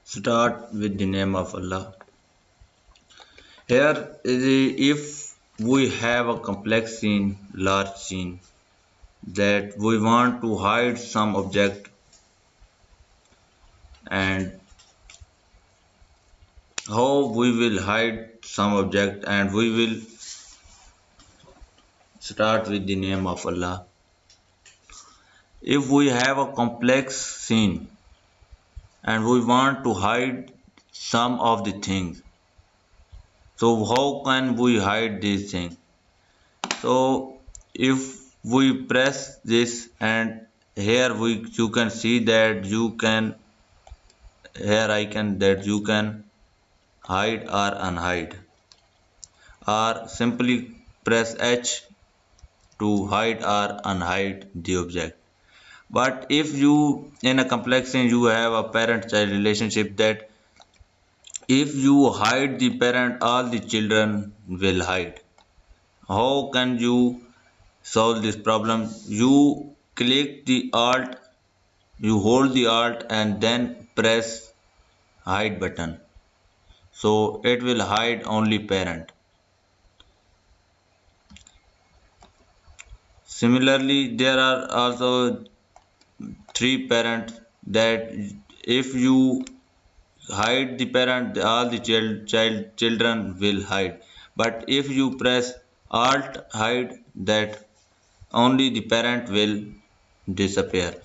Start with the name of Allah. Here, if we have a complex scene, large scene, that we want to hide some object, and how we will hide some object, and we will start with the name of Allah. If we have a complex scene and we want to hide some of the things, so how can we hide these things? So if we press this, and here you can see that you can, here icon that you can hide or unhide, or simply press H to hide or unhide the object. But if you in a complex scene you have a parent child relationship, that if you hide the parent, all the children will hide. How can you solve this problem? You click the alt, you hold the alt and then press hide button. So it will hide only parent. Similarly, there are also three parents, that if you hide the parent, all the children will hide. But if you press alt hide, that only the parent will disappear.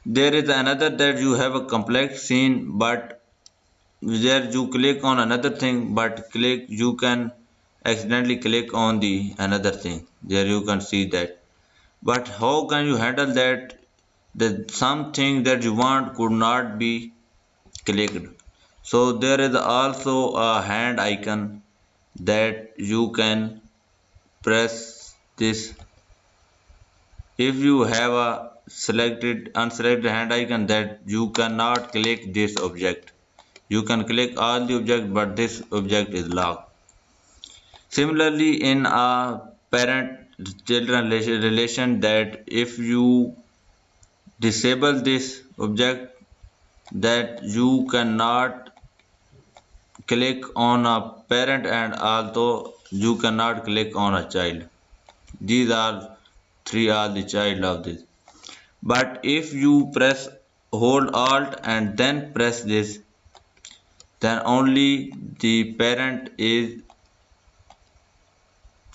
There is another that you have a complex scene, but there you click on another thing, but click you can accidentally click on the another thing. There you can see that. But how can you handle that? That something that you want could not be clicked. So there is also a hand icon that you can press this. If you have a unselected hand icon, that you cannot click this object. You can click all the object, but this object is locked. Similarly, in a parent-children relation, that if you disable this object, that you cannot click on a parent, and also you cannot click on a child. These are three are the child of this. But if you press hold alt and then press this, then only the parent is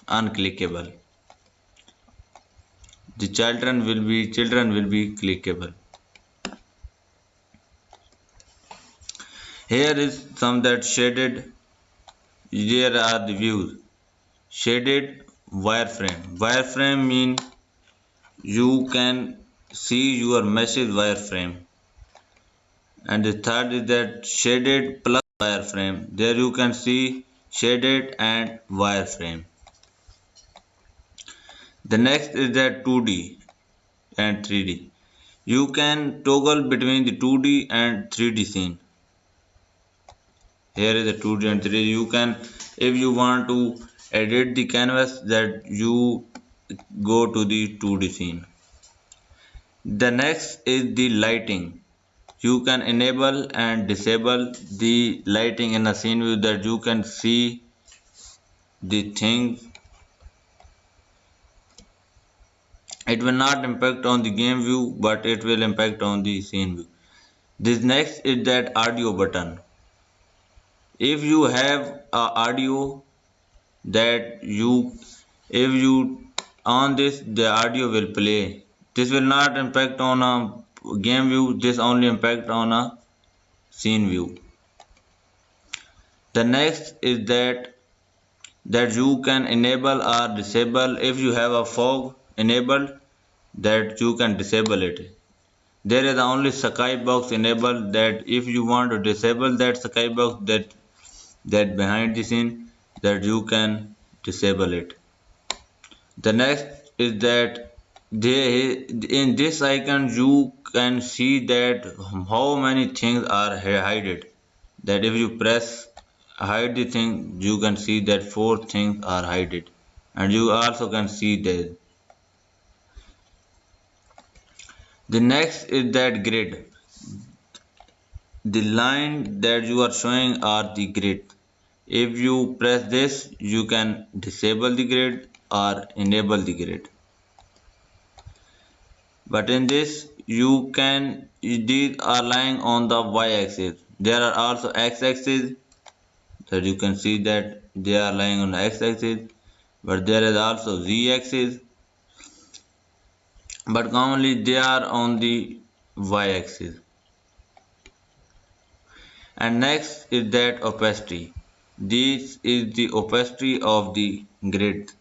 unclickable. The children will be clickable. Here is some that shaded. Here are the views. Shaded wireframe. Wireframe mean you can see your message wireframe. And the third is that shaded plus wireframe. There you can see shaded and wireframe. The next is that 2D and 3D. You can toggle between the 2D and 3D scene. Here is the 2D and 3D. You can, if you want to edit the canvas, that you go to the 2D scene. The next is the lighting. You can enable and disable the lighting in a scene view, that you can see the things. It will not impact on the game view, but it will impact on the scene view. This next is that audio button. If you have a audio, that if you on this, the audio will play. This will not impact on a game view, this only impact on a scene view. The next is that you can enable or disable. If you have a fog enabled, that you can disable it. There is only skybox enabled, that if you want to disable that skybox, that behind the scene, that you can disable it. The next is that in this icon you can see that how many things are hidden. That if you press hide the thing, you can see that 4 things are hidden, and you also can see that. The next is that grid. the line that you are showing are the grid. If you press this, you can disable the grid or enable the grid. But in this, you can, these are lying on the y-axis. There are also x-axis that you can see that they are lying on the x-axis. But there is also z-axis. But commonly they are on the y-axis. And next is that opacity. This is the opacity of the grid.